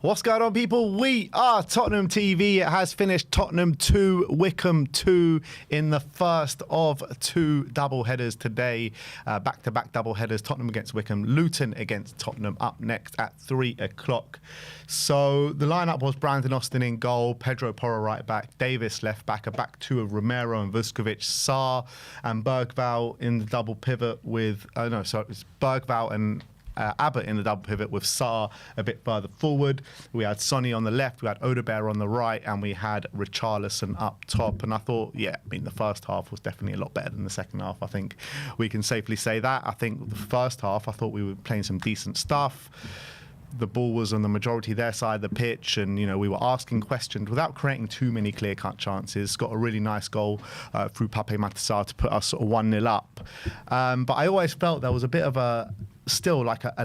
What's going on, people? We are Tottenham TV. It has finished Tottenham 2, Wycombe 2 in the first of two double headers today. Back-to-back double headers. Tottenham against Wycombe, Luton against Tottenham up next at 3 o'clock. So the lineup was Brandon Austin in goal, Pedro Porro right back, Davis left back, a back two of Romero and Vuskovic, Sarr and Bergvall in the double pivot with, it's Bergvall and Abbott in the double pivot with Sarr a bit further forward. We had Sonny on the left, we had Odebear on the right, and we had Richarlison up top. And I thought, the first half was definitely a lot better than the second half. I think we can safely say that. I think the first half, I thought we were playing some decent stuff. The ball was on the majority of their side of the pitch, and we were asking questions without creating too many clear-cut chances. Got a really nice goal through Pape Matar to put us sort of 1-0 up. But I always felt there was a bit of a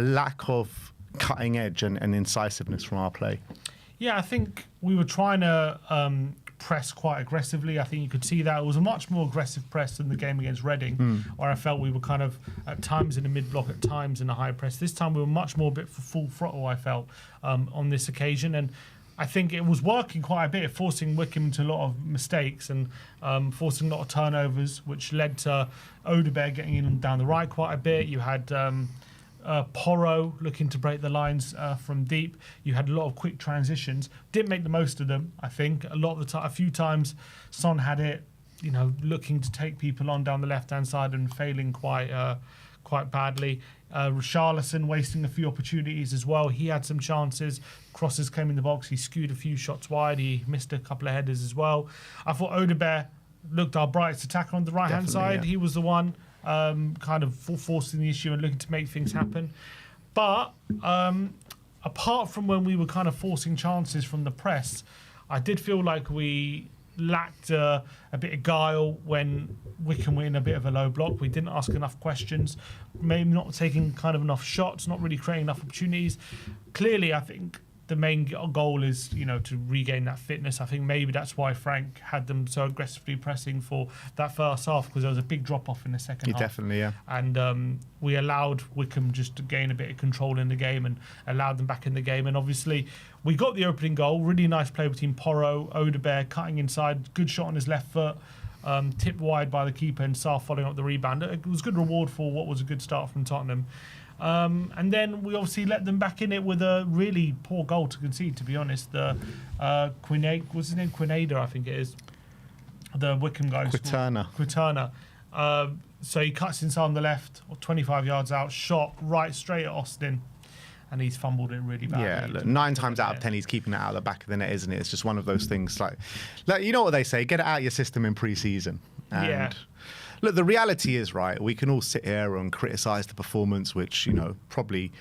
lack of cutting edge and incisiveness from our play. Yeah, I think we were trying to press quite aggressively. I think you could see that it was a much more aggressive press than the game against Reading, where I felt we were kind of at times in the mid-block, at times in a high press. This time we were much more a bit for full throttle, I felt, on this occasion. And I think it was working quite a bit, forcing Wycombe into a lot of mistakes and forcing a lot of turnovers, which led to Odebear getting in down the right quite a bit. You had Porro looking to break the lines from deep. You had a lot of quick transitions. Didn't make the most of them, I think. A few times, Son had it, looking to take people on down the left-hand side and failing quite badly. Richarlison wasting a few opportunities as well. He had some chances. Crosses came in the box. He skewed a few shots wide. He missed a couple of headers as well. I thought Odebear looked our brightest attacker on the right-hand side. Yeah. He was the one kind of forcing the issue and looking to make things happen. But apart from when we were kind of forcing chances from the press, I did feel like we lacked a bit of guile when Wycombe were in a bit of a low block. We didn't ask enough questions, maybe not taking kind of enough shots, not really creating enough opportunities. Clearly, I think the main goal is, to regain that fitness. I think maybe that's why Frank had them so aggressively pressing for that first half, because there was a big drop-off in the second half. Definitely, yeah. And we allowed Wycombe just to gain a bit of control in the game and allowed them back in the game. And obviously, we got the opening goal. Really nice play between Porro, Odebear, cutting inside, good shot on his left foot, tipped wide by the keeper, and Sarr following up the rebound. It was good reward for what was a good start from Tottenham. And then we obviously let them back in it with a really poor goal to concede, to be honest. The what's his name? Quinada, I think it is. The Wycombe guy. Quiterna. So he cuts inside on the left, or 25 yards out, shot right straight at Austin, and he's fumbled it really badly. Yeah, look, 9 times out of 10 he's keeping it out of the back of the net, isn't it? It's just one of those things like you know what they say, get it out of your system in pre-season. And look, the reality is, right, we can all sit here and criticise the performance, which, probably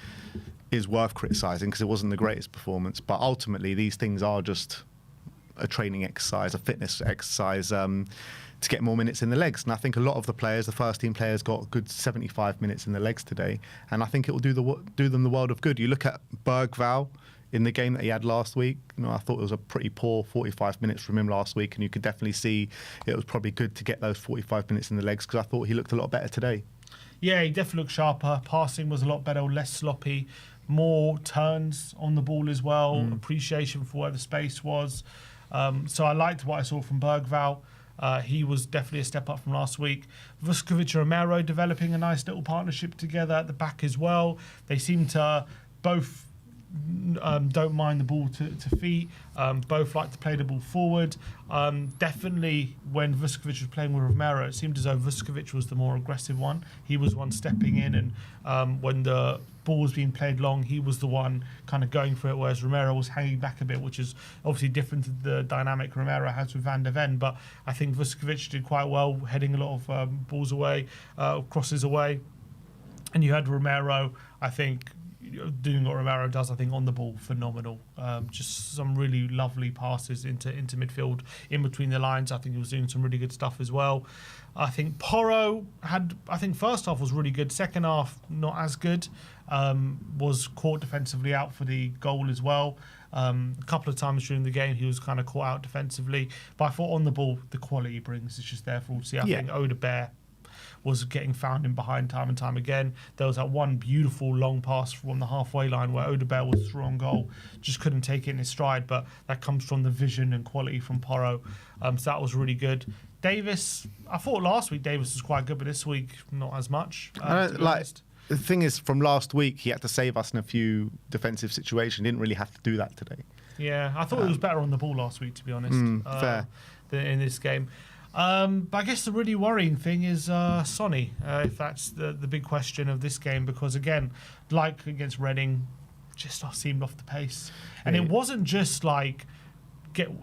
is worth criticising because it wasn't the greatest performance. But ultimately, these things are just a training exercise, a fitness exercise to get more minutes in the legs. And I think a lot of the players, the first-team players, got a good 75 minutes in the legs today. And I think it will do them the world of good. You look at Bergvall in the game that he had last week. I thought it was a pretty poor 45 minutes from him last week, and you could definitely see it was probably good to get those 45 minutes in the legs, because I thought he looked a lot better today. Yeah, he definitely looked sharper. Passing was a lot better, less sloppy, more turns on the ball as well, appreciation for where the space was. So I liked what I saw from Bergvall. He was definitely a step up from last week. Vuskovic and Romero developing a nice little partnership together at the back as well. They seem to both don't mind the ball to feet, both like to play the ball forward. Definitely when Vuskovic was playing with Romero, it seemed as though Vuskovic was the more aggressive one. He was one stepping in, and when the ball was being played long, he was the one kind of going for it, whereas Romero was hanging back a bit, which is obviously different to the dynamic Romero has with Van der Ven. But I think Vuskovic did quite well, heading a lot of balls away, crosses away. And you had Romero, I think, doing what Romero does, I think, on the ball, phenomenal. Just some really lovely passes into midfield, in between the lines. I think he was doing some really good stuff as well. I think Porro first half was really good. Second half, not as good. Was caught defensively out for the goal as well. A couple of times during the game, he was kind of caught out defensively. But I thought on the ball, the quality he brings is just there for all to see. I think Odebear was getting found in behind time and time again. There was that one beautiful long pass from the halfway line where Odegaard was through on goal, just couldn't take it in his stride, but that comes from the vision and quality from Porro. So that was really good. Davis, I thought last week Davis was quite good, but this week not as much. The thing is, from last week, he had to save us in a few defensive situations. He didn't really have to do that today. Yeah, I thought he was better on the ball last week, to be honest. Fair. Than in this game. But I guess the really worrying thing is Sonny, if that's the big question of this game, because again, like against Reading, just seemed off the pace. And it wasn't just like,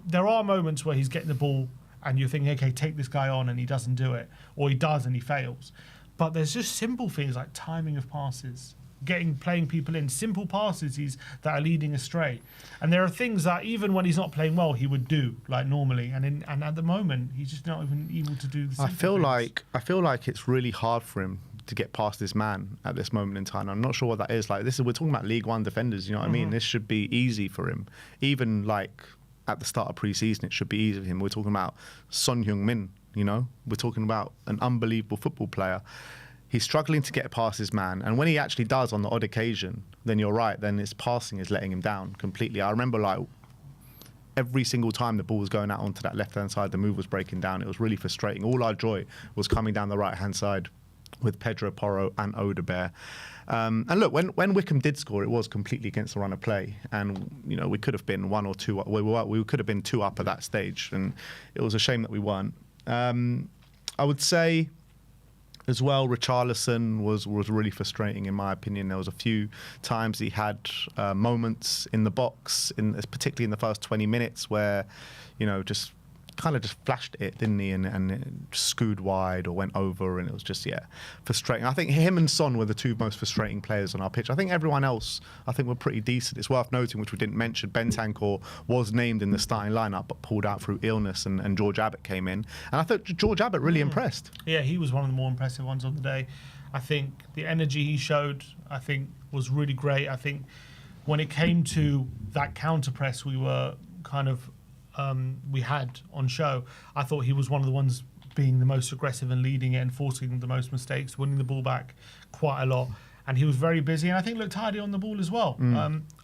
there are moments where he's getting the ball and you're thinking, okay, take this guy on, and he doesn't do it, or he does and he fails. But there's just simple things like timing of passes, playing people in, simple passes that are leading astray. And there are things that even when he's not playing well, he would do like normally. And at the moment, he's just not even able to do the simple things. I feel like it's really hard for him to get past this man at this moment in time. I'm not sure what that is. Like we're talking about League One defenders. You know what I mean? This should be easy for him. Even like at the start of pre-season, it should be easy for him. We're talking about Son Heung-min. You know, we're talking about an unbelievable football player. He's struggling to get past his man, and when he actually does on the odd occasion, then you're right, then his passing is letting him down completely. I remember like every single time the ball was going out onto that left-hand side, the move was breaking down. It was really frustrating. All our joy was coming down the right-hand side with Pedro Porro and Odegaard. And look, when Wycombe did score, it was completely against the run of play, and you know we could have been 1 or 2. We could have been 2 up at that stage, and it was a shame that we weren't. I would say as well, Richarlison was really frustrating in my opinion. There was a few times he had moments in the box, particularly in the first 20 minutes, where you know just flashed it, didn't he? And it skewed wide or went over, and it was just frustrating. I think him and Son were the two most frustrating players on our pitch. I think everyone else, were pretty decent. It's worth noting, which we didn't mention, Bentancur was named in the starting lineup but pulled out through illness, and George Abbott came in, and I thought George Abbott really impressed. Yeah, he was one of the more impressive ones on the day. I think the energy he showed, was really great. I think when it came to that counter press, we were we had on show, I thought he was one of the ones being the most aggressive and leading it and forcing the most mistakes, winning the ball back quite a lot. And he was very busy, and I think looked tidy on the ball as well.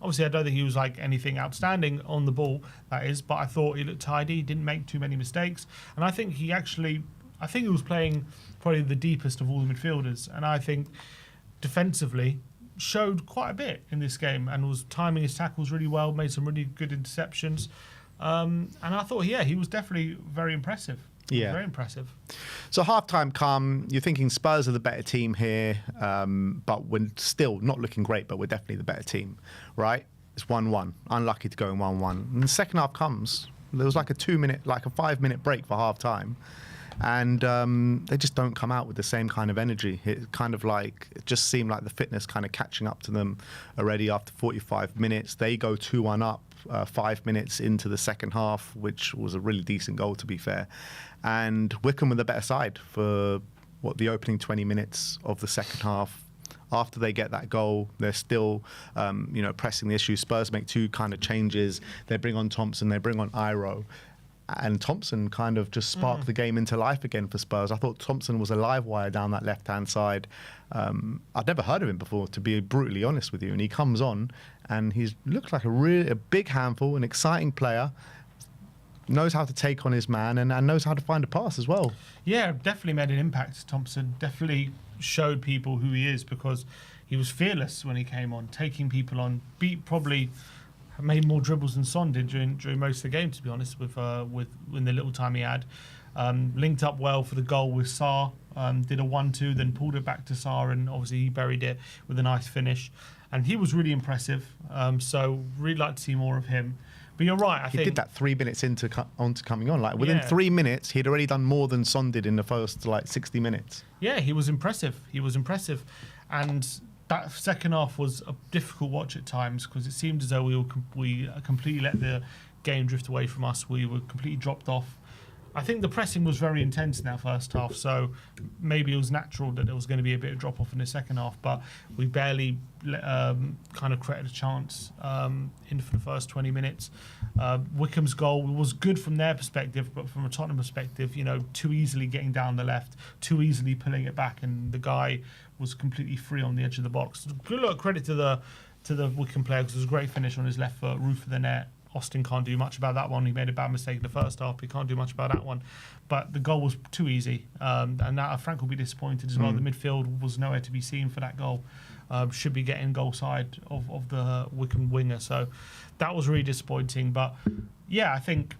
Obviously, I don't think he was like anything outstanding on the ball, that is, but I thought he looked tidy, he didn't make too many mistakes. And I think he was playing probably the deepest of all the midfielders. And I think defensively showed quite a bit in this game and was timing his tackles really well, made some really good interceptions. And I thought, he was definitely very impressive. Yeah. Very impressive. So half-time come, you're thinking Spurs are the better team here, but we're still not looking great, but we're definitely the better team, right? It's 1-1. Unlucky to go in 1-1. And the second half comes. There was like a 5-minute break for half-time. And they just don't come out with the same kind of energy. It just seemed like the fitness kind of catching up to them already after 45 minutes. They go 2-1 up 5 minutes into the second half, which was a really decent goal, to be fair. And Wycombe were the better side for the opening 20 minutes of the second half. After they get that goal, they're still, pressing the issue. Spurs make 2 kind of changes. They bring on Thompson, they bring on Iro. And Thompson kind of just sparked the game into life again for Spurs. I thought Thompson was a live wire down that left-hand side. I'd never heard of him before, to be brutally honest with you. And he comes on, and he looks like a big handful, an exciting player, knows how to take on his man, and knows how to find a pass as well. Yeah, definitely made an impact, Thompson. Definitely showed people who he is, because he was fearless when he came on, taking people on, made more dribbles than Son did during most of the game, to be honest, with in the little time he had. Linked up well for the goal with Sarr, did a 1-2, then pulled it back to Sarr, and obviously he buried it with a nice finish. And he was really impressive, so really like to see more of him. But you're right, I think... He did that 3 minutes onto coming on. Within 3 minutes, he'd already done more than Son did in the first 60 minutes. Yeah, he was impressive. And that second half was a difficult watch at times, because it seemed as though we completely let the game drift away from us. We were completely dropped off. I think the pressing was very intense in that first half, so maybe it was natural that there was going to be a bit of drop off in the second half, but we barely kind of created a chance in for the first 20 minutes. Wycombe's goal was good from their perspective, but from a Tottenham perspective, too easily getting down the left, too easily pulling it back, and the guy was completely free on the edge of the box. Good lot of credit to the Wycombe player, because it was a great finish on his left foot, roof of the net. Austin can't do much about that one. He made a bad mistake in the first half. He can't do much about that one. But the goal was too easy. And that, Frank will be disappointed as well. The midfield was nowhere to be seen for that goal. Should be getting goal side of the Wycombe winger. So that was really disappointing. But yeah, I think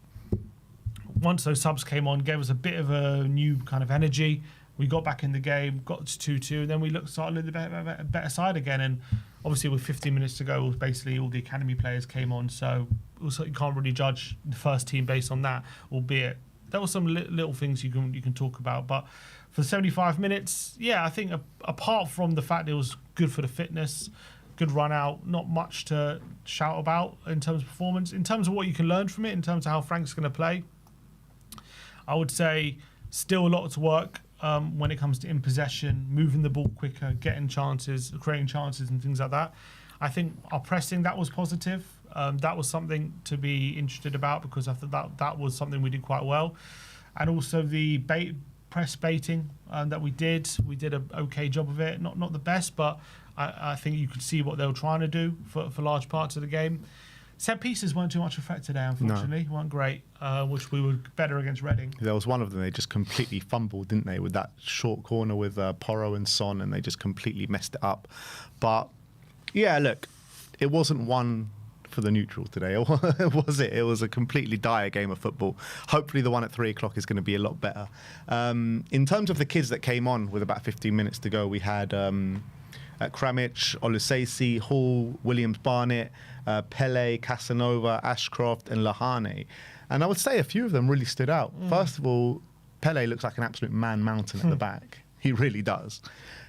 once those subs came on, gave us a bit of a new kind of energy. We got back in the game, got to 2-2, and then we started a little bit better side again. And obviously, with 15 minutes to go, basically all the academy players came on, so also you can't really judge the first team based on that. Albeit there were some little things you can talk about, but for the 75 minutes, yeah, I think apart from the fact it was good for the fitness, good run out, not much to shout about in terms of performance. In terms of what you can learn from it, in terms of how Frank's going to play, I would say still a lot to work. When it comes to in possession, moving the ball quicker, getting chances, creating chances and things like that. I think our pressing, that was positive. That was something to be interested about, because I thought that was something we did quite well. And also the press baiting that we did an okay job of it. Not the best, but I think you could see what they were trying to do for large parts of the game. Set pieces weren't too much effect today, unfortunately. No. Weren't great, which we were better against Reading. There was one of them, they just completely fumbled, didn't they, with that short corner with Porro and Son, and they just completely messed it up. But, yeah, look, it wasn't one for the neutral today, was it? It was a completely dire game of football. Hopefully the one at 3 o'clock is going to be a lot better. In terms of the kids that came on with about 15 minutes to go, we had Kramich, Olusesi, Hall, Williams Barnett, Pele, Casanova, Ashcroft and Lahane. And I would say a few of them really stood out. First of all, Pele looks like an absolute man mountain at the back. He really does.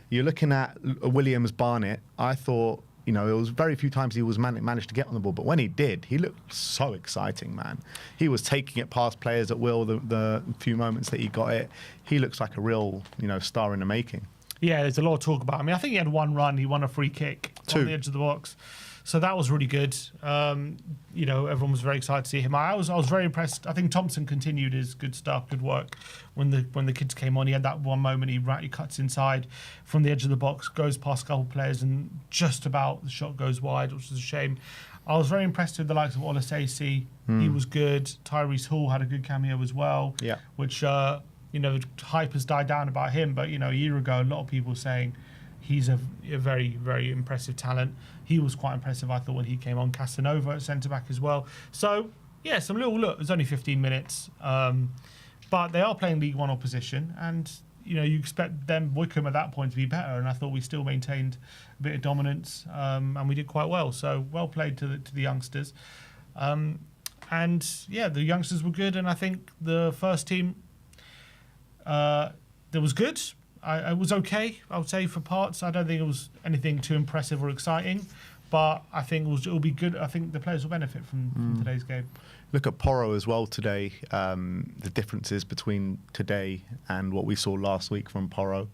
You're looking at Williams Barnett. I thought, it was very few times he was managed to get on the ball, but when he did, he looked so exciting, man. He was taking it past players at will the few moments that he got it. He looks like a real, star in the making. Yeah, there's a lot of talk about him. I think he had one run. He won a free kick on the edge of the box. So that was really good. Everyone was very excited to see him. I was very impressed. I think Thompson continued his good stuff, good work. When the kids came on, he had that one moment. He cuts inside from the edge of the box, goes past a couple of players, and just about the shot goes wide, which is a shame. I was very impressed with the likes of Olusesi. He was good. Tyrese Hall had a good cameo as well. Yeah. Which the hype has died down about him. But a year ago, a lot of people were saying he's a very, very impressive talent. He was quite impressive, I thought, when he came on. Casanova at centre-back as well. So, yeah, some little look. It was only 15 minutes. But they are playing League One opposition. And, you expect them, Wycombe, at that point to be better. And I thought we still maintained a bit of dominance. And we did quite well. So, well played to the youngsters. And, yeah, the youngsters were good. And I think the first team, that was good. It was okay, I would say, for parts. I don't think it was anything too impressive or exciting, but I think it'll be good. I think the players will benefit from today's game. Look at Porro as well today. The differences between today and what we saw last week from Porro.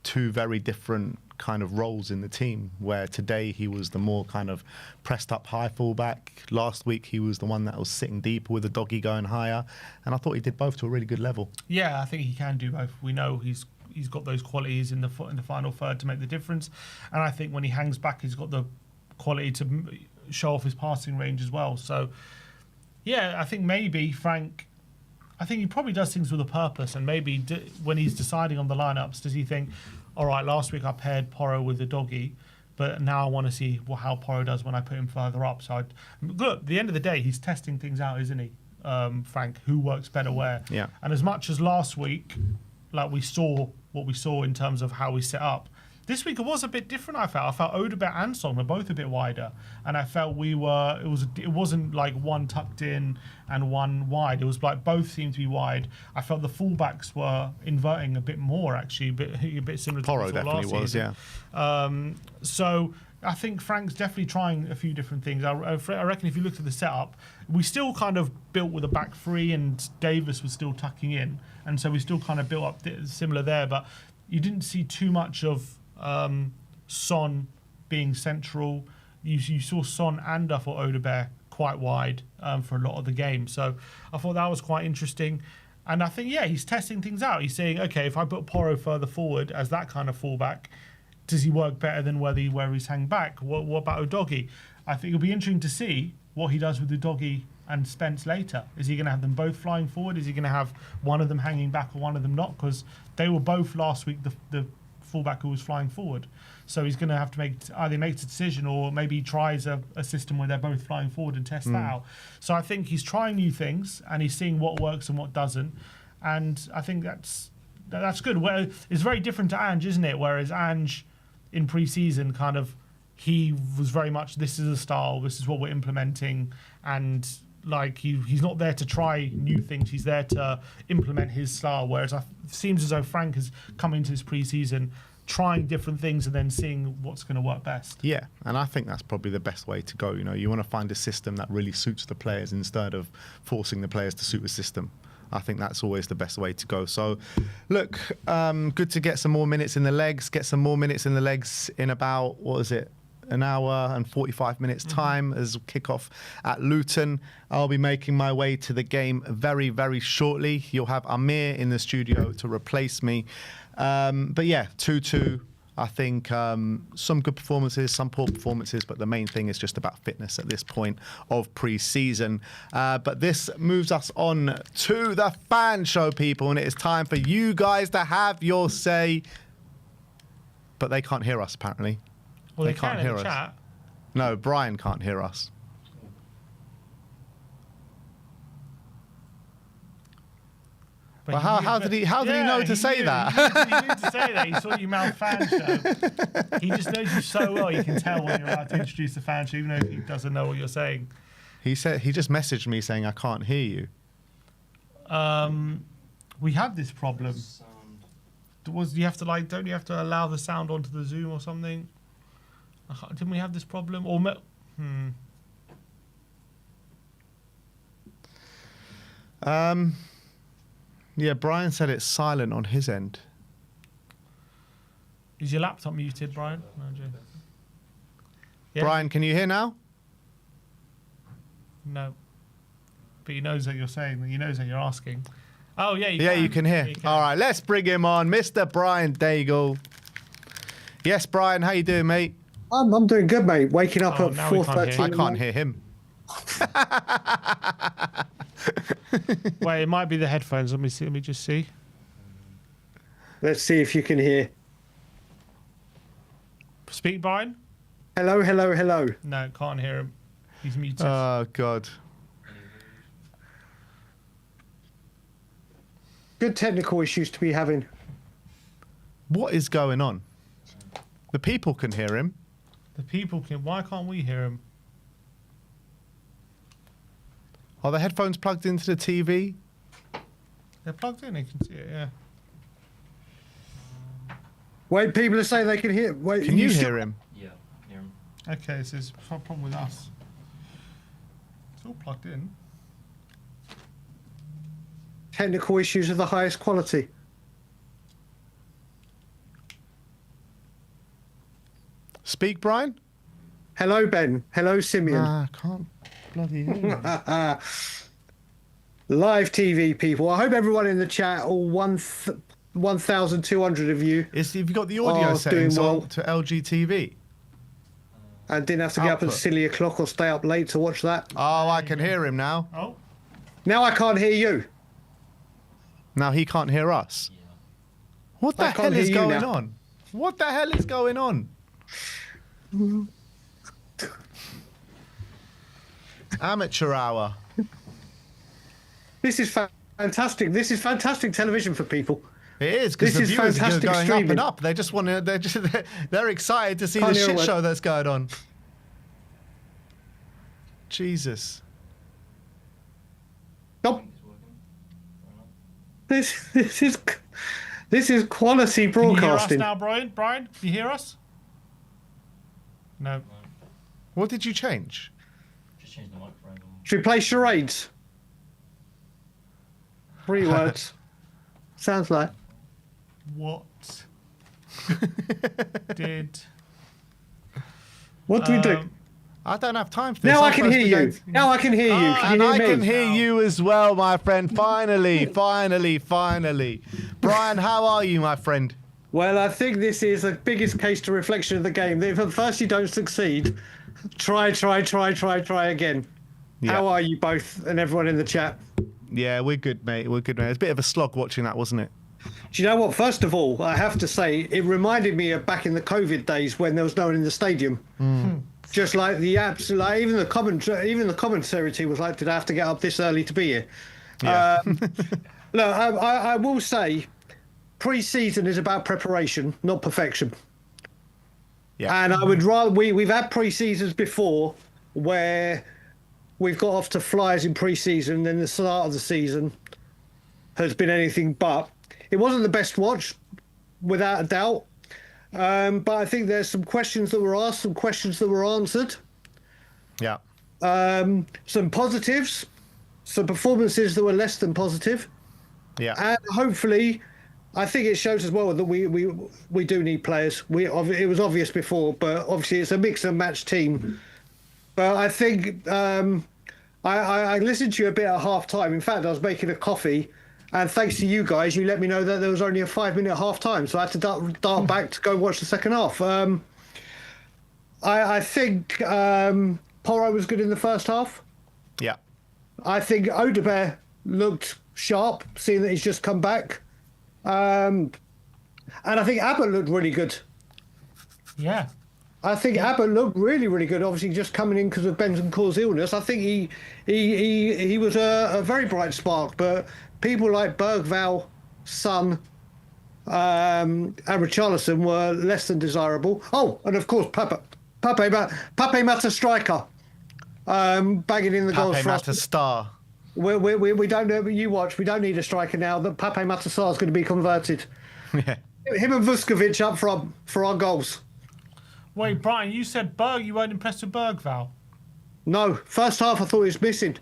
Two very different kind of roles in the team, where today he was the more kind of pressed up high fullback. Last week he was the one that was sitting deeper with the doggy going higher. And I thought he did both to a really good level. Yeah, I think he can do both. We know he's got those qualities in the final third to make the difference, and I think when he hangs back, he's got the quality to show off his passing range as well. So, yeah, I think maybe Frank, I think he probably does things with a purpose, and maybe when he's deciding on the lineups, does he think, all right, last week I paired Porro with the doggy, but now I want to see how Porro does when I put him further up. So, look, at the end of the day, he's testing things out, isn't he, Frank? Who works better where? Yeah. And as much as last week, like we saw what we saw in terms of how we set up, this week it was a bit different. I felt Odebert and Son were both a bit wider, and I felt it wasn't like one tucked in and one wide. It was like both seemed to be wide. I felt the fullbacks were inverting a bit more, actually, a bit similar to Porro what we saw definitely last was, season. yeah. So I think Frank's definitely trying a few different things. I reckon if you looked at the setup, we still kind of built with a back three and Davis was still tucking in. And so we still kind of built up similar there. But you didn't see too much of Son being central. You saw Son and I thought Odebear quite wide for a lot of the game. So I thought that was quite interesting. And I think, yeah, he's testing things out. He's saying, okay, if I put Porro further forward as that kind of fullback, does he work better than where he's hang back? What about Udogie? I think it'll be interesting to see what he does with Udogie and Spence later. Is he going to have them both flying forward? Is he going to have one of them hanging back or one of them not? Because they were both last week the fullback who was flying forward. So he's going to have to either make a decision or maybe he tries a system where they're both flying forward and test that out. So I think he's trying new things and he's seeing what works and what doesn't. And I think that's good. Well, it's very different to Ange, isn't it? Whereas Ange in pre-season kind of he was very much this is a style, this is what we're implementing, and like he's not there to try new things, he's there to implement his style. Whereas it seems as though Frank has come into his pre-season trying different things and then seeing what's going to work best. Yeah, and I think that's probably the best way to go. You know, you want to find a system that really suits the players instead of forcing the players to suit the system. I think that's always the best way to go. So, look, good to get some more minutes in the legs, get some more minutes in the legs in about, what is it, an hour and 45 minutes time as kickoff at Luton. I'll be making my way to the game very, very shortly. You'll have Amir in the studio to replace me. But yeah, 2-2. I think some good performances, some poor performances, but the main thing is just about fitness at this point of pre-season. But this moves us on to the fan show, people, and it is time for you guys to have your say. But they can't hear us, apparently. Well, they can't hear us. Chat. No, Brian can't hear us. But Well, how did he know to say that? He knew to say that. He saw you mouth fan show. He just knows you so well. You can tell when you're about to introduce the fan show, even though he doesn't know what you're saying. He just messaged me saying I can't hear you. We have this problem. Don't you have to allow the sound onto the Zoom or something? Didn't we have this problem? Yeah, Brian said it's silent on his end. Is your laptop muted, Brian? No, yeah? Brian, can you hear now? No. But he knows that you're saying, he knows that you're asking. Oh, yeah, you can hear. Yeah, All right, let's bring him on, Mr. Brian Daigle. Yes, Brian, how you doing, mate? I'm doing good, mate. Waking up at 4:30. I can't hear him. Wait, it might be the headphones. Let me just see. Let's see if you can hear. Speak, Brian. Hello, hello, hello. No, can't hear him. He's muted. Oh, God. Good technical issues to be having. What is going on? The people can hear him. The people can. Why can't we hear him? Are the headphones plugged into the TV? They're plugged in. You can see it. Yeah. Wait, people are saying they can hear. Wait, Can you hear him? Yeah, hear him. Okay, so there's a problem with us. It's all plugged in. Technical issues of the highest quality. Speak, Brian. Hello, Ben. Hello, Simeon. I can't bloody hear him. Live TV, people. I hope everyone in the chat, all 1,200 of you, Have you got the audio settings doing well. on to LGTV? and didn't have to get up at Output. silly o'clock or stay up late to watch that. Oh, I can hear him now. Oh. Now I can't hear you. Now he can't hear us. Yeah. What the I hell can't is hear you going now. on? What the hell is going on? Amateur hour. This is fantastic. This is fantastic television for people. It is because the This is viewers are fantastic going up streaming. and up. They just want to. They're excited to see Can't the hear a shit word. show that's going on. Jesus. Nope. It's working. This is quality Can you hear us broadcasting. now, Brian? Brian, can you hear us? No. What did you change? Just change the microphone. Should we play charades? 3 words. Sounds like. What did... What do we do? I don't have time for this. Now I I'm can supposed hear to be you. going- Now I can hear you. Can And you I hear can me? hear you as well, my friend. Finally. Brian, how are you, my friend? Well, I think this is the biggest case to reflection of the game. If at first you don't succeed, try again. Yeah. How are you both and everyone in the chat? Yeah, we're good, mate. We're good, mate. It was a bit of a slog watching that, wasn't it? Do you know what? First of all, I have to say, it reminded me of back in the COVID days when there was no one in the stadium. Just like the absolute, like even the commentary team was like, "Did I have to get up this early to be here?" Yeah. Look, I will say, pre-season is about preparation, not perfection. Yeah. And I would rather we've had pre-seasons before where we've got off to flyers in pre-season, then the start of the season has been anything but. It wasn't the best watch, without a doubt. But I think there's some questions that were asked, some questions that were answered, Yeah. some positives, some performances that were less than positive, Yeah. and hopefully, I think it shows as well that we do need players. It was obvious before, but obviously it's a mix and match team. But I think I listened to you a bit at half time. In fact, I was making a coffee. And thanks to you guys, you let me know that there was only a 5-minute half time. So I had to dart back to go watch the second half. I think Porro was good in the first half. Yeah. I think Odebear looked sharp, seeing that he's just come back. And I think Abbott looked really good. Yeah. I think Abbott looked really, really good. Obviously, just coming in because of Bentancur's illness. I think he was a very bright spark. But people like Bergvall, Son, and Richarlison were less than desirable. Oh, and of course, Pape Mata striker, bagging in the goals Pape for us. Mata star. We don't know. You watch. We don't need a striker now. That Pape Mata Sarr is going to be converted. Yeah. Him and Vuskovic up front for our goals. Wait, Brian, you said you weren't impressed with Bergvall. No, first half I thought he was missing.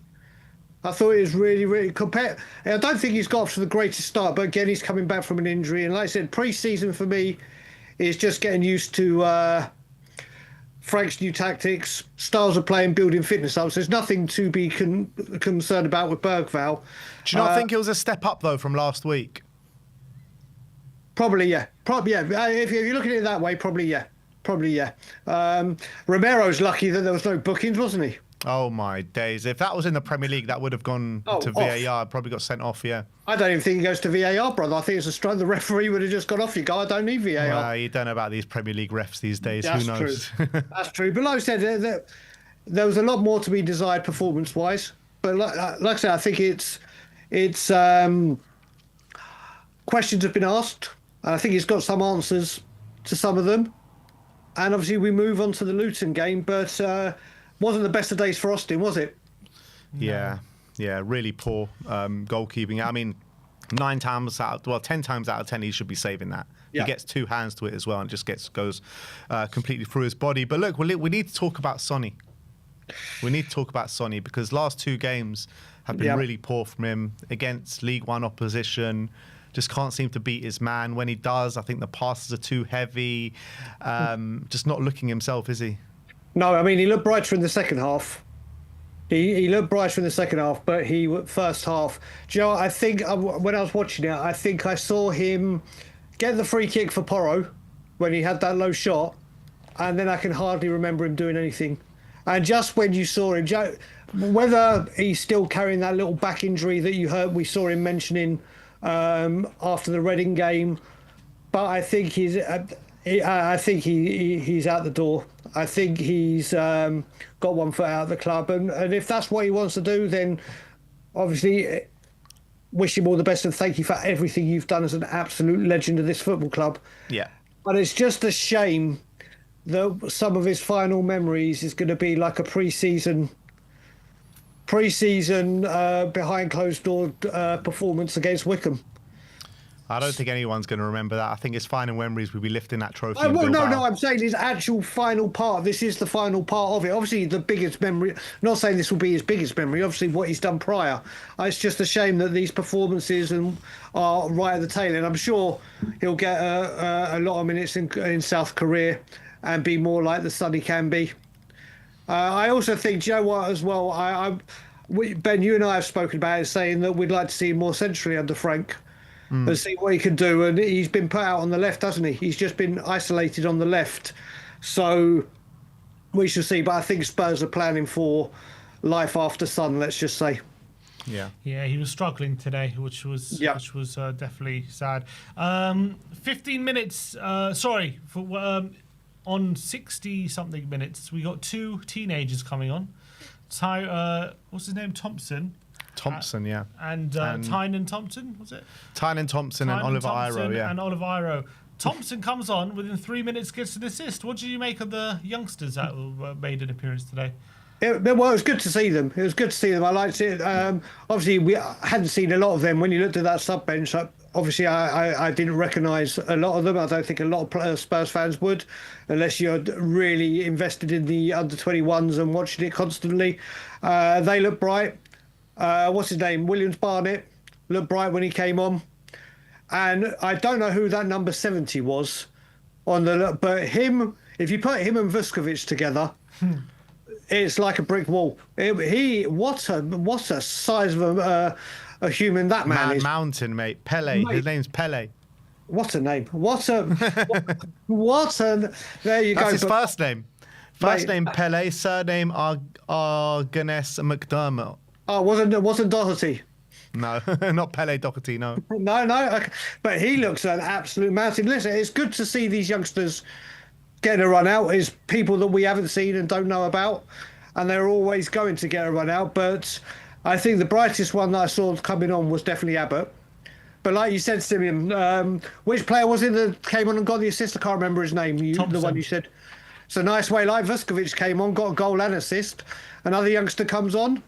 I thought he was really, really compared. I don't think he's got off to the greatest start, but again, he's coming back from an injury. And like I said, pre-season for me is just getting used to Frank's new tactics, styles of play, and building fitness up. So there's nothing to be concerned about with Bergvall. Do you not think it was a step up, though, from last week? Probably, yeah. If you're looking at it that way, probably, yeah. Romero's lucky that there was no bookings, wasn't he? Oh, my days. If that was in the Premier League, that would have gone to VAR. Probably got sent off, yeah. I don't even think he goes to VAR, brother. I think it's a strike. The referee would have just got off. You go, I don't need VAR. Well, you don't know about these Premier League refs these days. That's Who knows? True. That's true. But like I said, there was a lot more to be desired performance-wise. But like I said, I think it's questions have been asked. And I think he's got some answers to some of them. And obviously we move on to the Luton game, but wasn't the best of days for Austin, was it? Yeah, really poor goalkeeping. I mean, 10 times out of 10, he should be saving that. Yeah. He gets two hands to it as well and just goes completely through his body. But look, we need to talk about Sonny. We need to talk about Sonny because last two games have been really poor from him against League One opposition. Just can't seem to beat his man. When he does, I think the passes are too heavy. Just not looking himself, is he? No, I mean, he looked brighter in the second half. He looked brighter in the second half, but first half. Do you know what? I think when I was watching it, I think I saw him get the free kick for Porro when he had that low shot, and then I can hardly remember him doing anything. And just when you saw him, whether he's still carrying that little back injury that we saw him mentioning after the Reading game, but I think he's out the door. I think he's got one foot out of the club, and if that's what he wants to do, then obviously wish him all the best and thank you for everything you've done as an absolute legend of this football club. Yeah. But it's just a shame that some of his final memories is going to be like a pre-season behind closed door performance against Wycombe. I don't think anyone's going to remember that. I think it's fine in Wembley's. We'll be lifting that trophy. Oh, well, in Bilbao. no, I'm saying his actual final part. This is the final part of it. Obviously, the biggest memory. Not saying this will be his biggest memory. Obviously, what he's done prior. It's just a shame that these performances are right at the tail end. I'm sure he'll get a lot of minutes in South Korea and be more like the son he can be. I also think, do you know what, as well, Ben, you and I have spoken about it, saying that we'd like to see him more centrally under Frank. And see what he can do. And he's been put out on the left, hasn't he? He's just been isolated on the left. So we shall see. But I think Spurs are planning for life after Sun, let's just say. Yeah, he was struggling today, which was definitely sad. 15 minutes, on 60-something minutes, we got 2 teenagers coming on. What's his name? Thompson, yeah. And Tynan Thompson, was it? Tynan Thompson and Oliver Iro, yeah. And Oliver Iro. Thompson comes on, within 3 minutes gets an assist. What did you make of the youngsters that made an appearance today? Well, it was good to see them. I liked it. Obviously, we hadn't seen a lot of them. When you looked at that sub bench, obviously, I didn't recognise a lot of them. I don't think a lot of Spurs fans would, unless you're really invested in the under-21s and watching it constantly. They look bright. What's his name? Williams Barnett looked bright when he came on. And I don't know who that number 70 was but him, if you put him and Vuskovic together, it's like a brick wall. What a size of a human that man is. Mountain, mate. Pele. His name's Pele. What a name. There you go. That's his first name. First name Pele, surname Arganes McDermott. Oh, wasn't Doherty? No, not Pele Doherty, no. No. But he looks an absolute mountain. Listen, it's good to see these youngsters getting a run out. It's people that we haven't seen and don't know about, and they're always going to get a run out. But I think the brightest one that I saw coming on was definitely Abbott. But like you said, Simeon, which player was it that came on and got the assist? I can't remember his name. The one you said. It's a nice way. Like Vuskovic came on, got a goal and assist. Another youngster comes on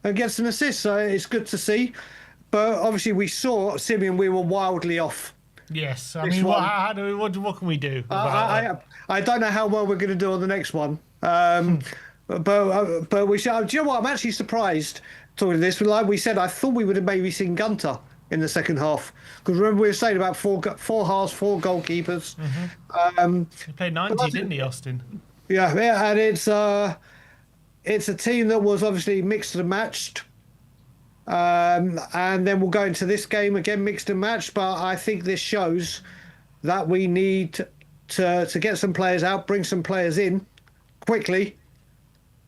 and gets an assist. So it's good to see. But obviously we saw, Simeon, we were wildly off. Yes. I mean, what can we do? I don't know how well we're going to do on the next one. But we shall. Do you know what? I'm actually surprised talking this. Like we said, I thought we would have maybe seen Gunter in the second half. Because remember we were saying about four halves, 4 goalkeepers. He played 90, didn't he, Austin? Yeah, and it's a team that was obviously mixed and matched. And then we'll go into this game again, mixed and matched. But I think this shows that we need to get some players out, bring some players in quickly,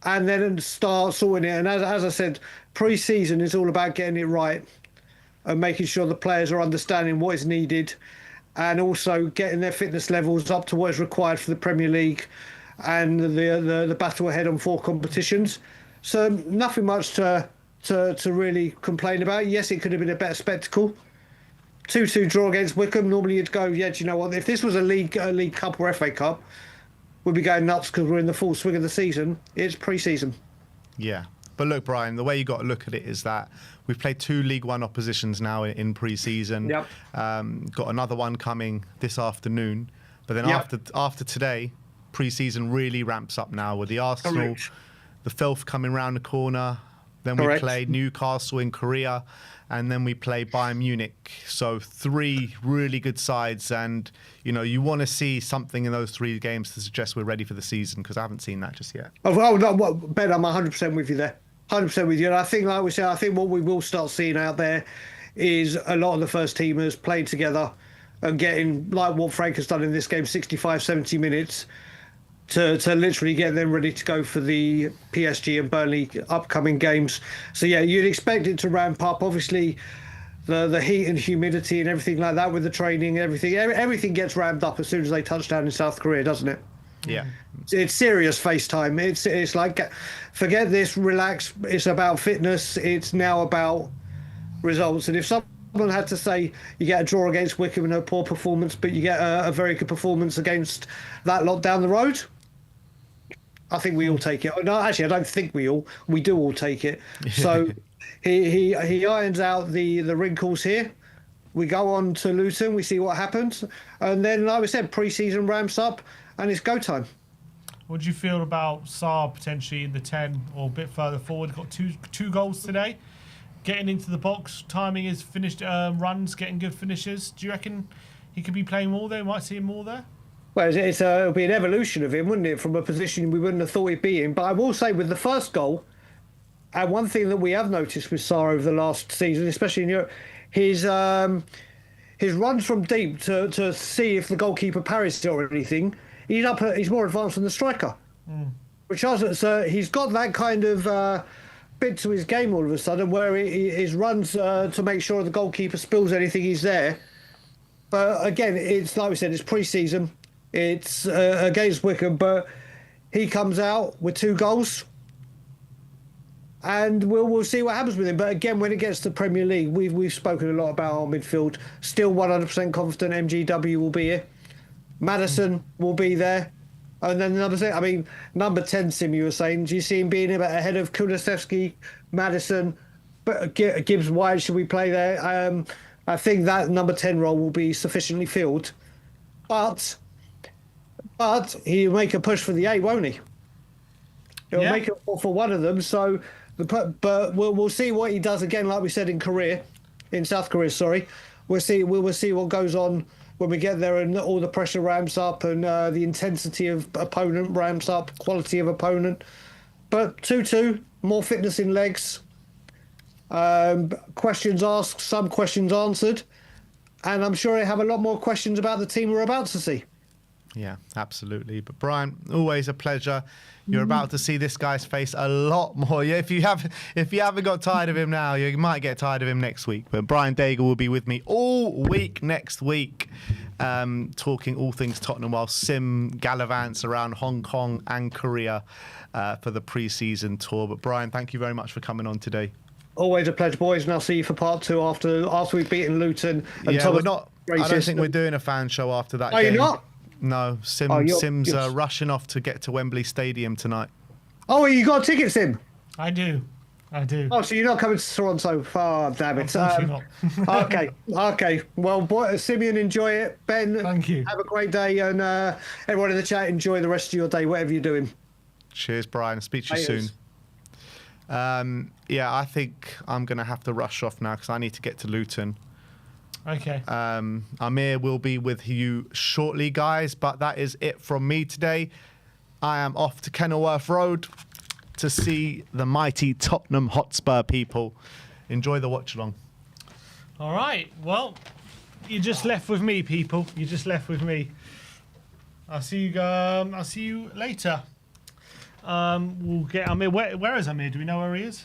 and then start sorting it. And as I said, pre-season is all about getting it right and making sure the players are understanding what is needed, and also getting their fitness levels up to what is required for the Premier League and the battle ahead on 4 competitions. So nothing much to really complain about. Yes, it could have been a better spectacle. 2-2 draw against Wycombe. Normally you'd go, yeah, do you know what? If this was a League Cup or FA Cup, we'd be going nuts because we're in the full swing of the season. It's pre-season. Yeah. But look, Brian, the way you got to look at it is that we've played 2 League One oppositions now in pre-season. Yep. Got another one coming this afternoon. But then after today, pre-season really ramps up now with the Arsenal, the Filth coming round the corner. Then we play Newcastle in Korea, and then we play Bayern Munich. So 3 really good sides, and you want to see something in those 3 games to suggest we're ready for the season, because I haven't seen that just yet. Oh no, Ben, I'm 100% with you there. 100% with you. And I think, like we said, I think what we will start seeing out there is a lot of the first teamers playing together and getting, like what Frank has done in this game, 65, 70 minutes. To literally get them ready to go for the PSG and Burnley upcoming games. So yeah, you'd expect it to ramp up. Obviously, the heat and humidity and everything like that with the training and everything gets ramped up as soon as they touch down in South Korea, doesn't it? Yeah. It's serious FaceTime. It's like, forget this, relax. It's about fitness. It's now about results. And if someone had to say you get a draw against Wycombe and a poor performance, but you get a very good performance against that lot down the road, I think we all take it. No, actually, I don't think we do all take it. So he irons out the wrinkles here, We go on to Luton. We see what happens, and then, like we said, pre-season ramps up, and it's go time. What do you feel about Sarr potentially in the 10 or a bit further forward? Got two goals today. Getting into the box, timing his finished runs, getting good finishes. Do you reckon he could be playing more there? Might see him more there? Well, it'll be an evolution of him, wouldn't it, from a position we wouldn't have thought he'd be in. But I will say, with the first goal, and one thing that we have noticed with Sarr over the last season, especially in Europe, his runs from deep to see if the goalkeeper parries it or anything, he's more advanced than the striker. Which so he's got that kind of bit to his game all of a sudden, where his runs to make sure the goalkeeper spills anything, he's there. But again, it's like we said, it's pre-season. It's against Wycombe, but he comes out with 2 goals, and we'll see what happens with him. But again, when it gets to Premier League, we've spoken a lot about our midfield. Still 100% confident MGW will be here. Madison will be there. And then number 10, Sim, you were saying, do you see him being ahead of Kulusevski, Madison, but Gibbs White? Should we play there? I think that number 10 role will be sufficiently filled. But he'll make a push for the 8, won't he? He'll make it for one of them. So, but we'll see what he does again, like we said in South Korea. Sorry, we'll see what goes on when we get there, and all the pressure ramps up, and the intensity of opponent ramps up, quality of opponent. But 2-2, more fitness in legs. Questions asked, some questions answered, and I'm sure I have a lot more questions about the team we're about to see. Yeah, absolutely. But Brian, always a pleasure. You're about to see this guy's face a lot more. Yeah, if you haven't got tired of him now, you might get tired of him next week. But Brian Daigle will be with me all week next week, talking all things Tottenham, while Sim gallivants around Hong Kong and Korea for the pre-season tour. But Brian, thank you very much for coming on today. Always a pleasure, boys, and I'll see you for part 2 after we've beaten Luton. And yeah, we're not. I don't think we're doing a fan show after that game. Are you not? No, Sim's rushing off to get to Wembley Stadium tonight. Oh, you got a ticket, Sim? I do. Oh, so you're not coming to Toronto? Oh, damn it. Not. Okay. Well, Simeon, enjoy it. Ben, thank you. Have a great day, and everyone in the chat, enjoy the rest of your day, whatever you're doing. Cheers, Brian. Speak to you soon. Yeah, I think I'm going to have to rush off now because I need to get to Luton. Okay. Amir will be with you shortly, guys, but that is it from me today. I am off to Kenilworth Road to see the mighty Tottenham Hotspur people. Enjoy the watch along. All right. Well, you're just left with me, people. You're just left with me. I'll see you later. We'll get Amir. Where is Amir? Do we know where he is?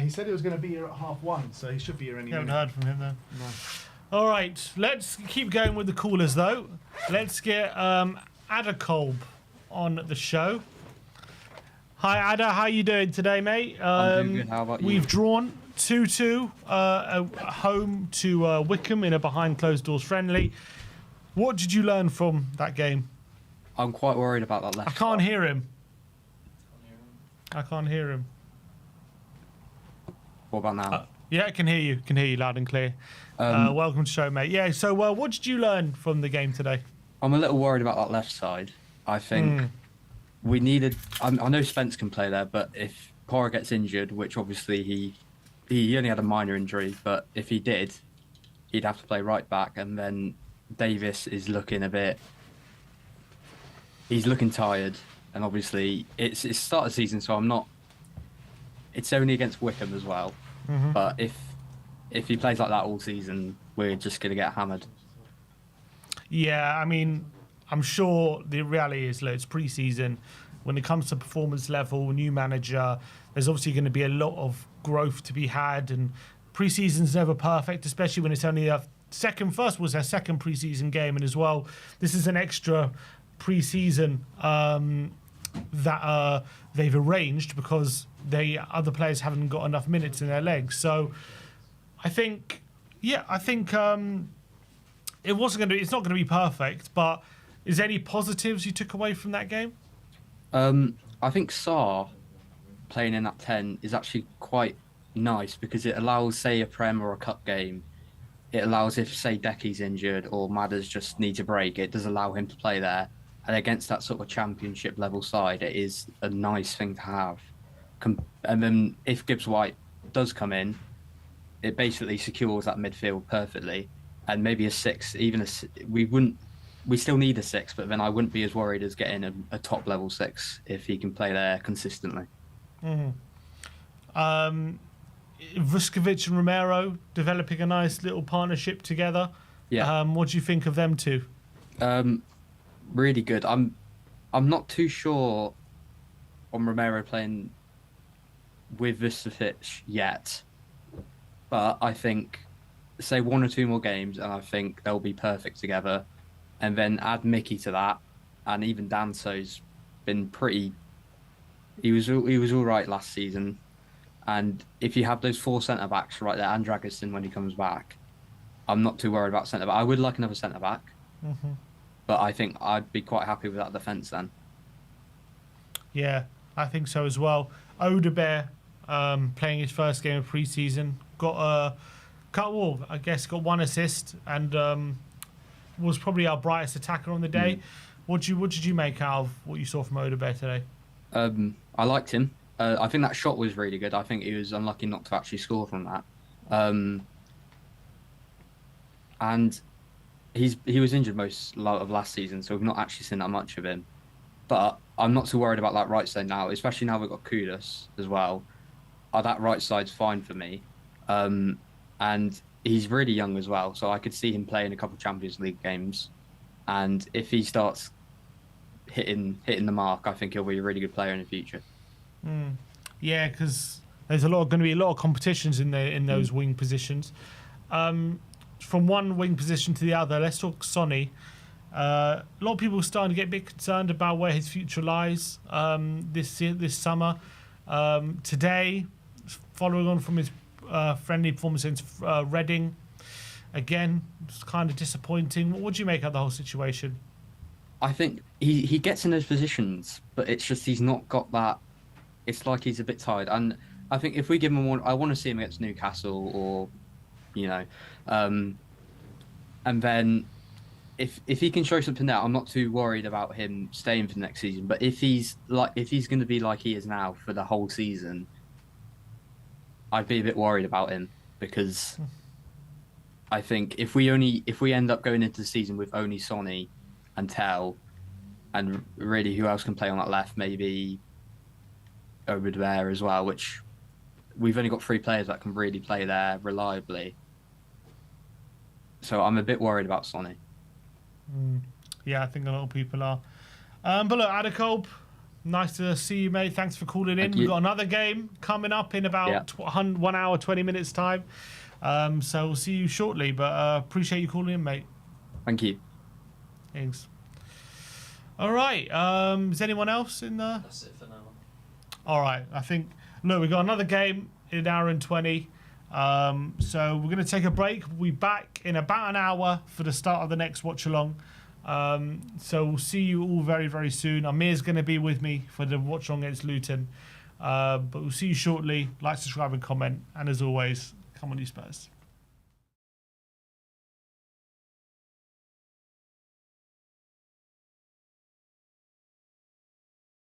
He said he was going to be here at 1:30, so he should be here any minute. Haven't heard from him though. No. All right, let's keep going with the callers though. Let's get Ada Kolb on the show. Hi Ada, how you doing today, mate? I'm doing good. How about you? We've drawn 2-2 home to Wycombe in a behind closed doors friendly. What did you learn from that game? I'm quite worried about that left. I can't hear him. I can't hear him. What about now? Yeah, I can hear you. Can hear you loud and clear. Welcome to the show, mate. Yeah, so what did you learn from the game today? I'm a little worried about that left side. I think we needed... I know Spence can play there, but if Cora gets injured, which obviously he only had a minor injury, but if he did, he'd have to play right back, and then Davis is looking a bit... He's looking tired, and obviously it's start of season, so I'm not... It's only against Wycombe as well. But if he plays like that all season, we're just going to get hammered. Yeah, I mean, I'm sure the reality is, look, it's pre-season. When it comes to performance level, new manager, there's obviously going to be a lot of growth to be had. And pre-season's never perfect, especially when it's only first was their second pre-season game. And as well, this is an extra pre-season that they've arranged because other players haven't got enough minutes in their legs. So I think it's not going to be perfect, but is there any positives you took away from that game? I think Sarr playing in that 10 is actually quite nice because it allows, say, a Prem or a Cup game it allows, if say Decky's injured or Madders just needs a break, it does allow him to play there. And against that sort of championship level side, it is a nice thing to have. And then if Gibbs White does come in, it basically secures that midfield perfectly. And maybe a six, we still need a six, but then I wouldn't be as worried as getting a top level six if he can play there consistently. Vuskovic and Romero developing a nice little partnership together. Yeah. What do you think of them two? Really good. I'm not too sure on Romero playing with Vuskovic yet, but I think say 1 or 2 more games, and I think they'll be perfect together. And then add Mickey to that, and even Danso's been pretty. He was all right last season, and if you have those 4 centre backs right there, and Dragiston when he comes back, I'm not too worried about centre back. I would like another centre back, but I think I'd be quite happy with that defence then. Yeah, I think so as well. Odebear playing his first game of pre-season, got got 1 assist and was probably our brightest attacker on the day. What did you make out of what you saw from Odebear today? I liked him. I think that shot was really good. I think he was unlucky not to actually score from that. And he was injured most of last season, so we've not actually seen that much of him. But I'm not too worried about that right side now, especially now we've got Kudus as well. That right side's fine for me. And he's really young as well, so I could see him playing a couple of Champions League games. And if he starts hitting the mark, I think he'll be a really good player in the future. Yeah, because there's going to be a lot of competitions in those wing positions. From one wing position to the other, let's talk Sonny. A lot of people are starting to get a bit concerned about where his future lies this summer. Today, following on from his friendly performance against Reading, again, it's kind of disappointing. What do you make of the whole situation? I think he gets in those positions, but it's just he's not got that. It's like he's a bit tired, and I think if we give him one, I want to see him against Newcastle or, and then if he can show something there, I'm not too worried about him staying for the next season. But if he's going to be like he is now for the whole season, I'd be a bit worried about him, because I think if we end up going into the season with only Sonny and Tell, and really who else can play on that left, maybe over there as well, which we've only got 3 players that can really play there reliably. So I'm a bit worried about Sonny. Yeah, I think a lot of people are. But look, Adikob, nice to see you, mate. Thanks for calling in. We've got another game coming up in about 1 hour, 20 minutes time. So we'll see you shortly, but appreciate you calling in, mate. Thank you. Thanks. All right. Is anyone else in there? That's it for now. All right. I think, look, we've got another game in 1 hour and 20. So we're going to take a break. We'll be back in about an hour for the start of the next watch along. So we'll see you all very, very soon. Amir's going to be with me for the watch along against Luton. But we'll see you shortly. Like, subscribe, and comment. And as always, come on, you Spurs.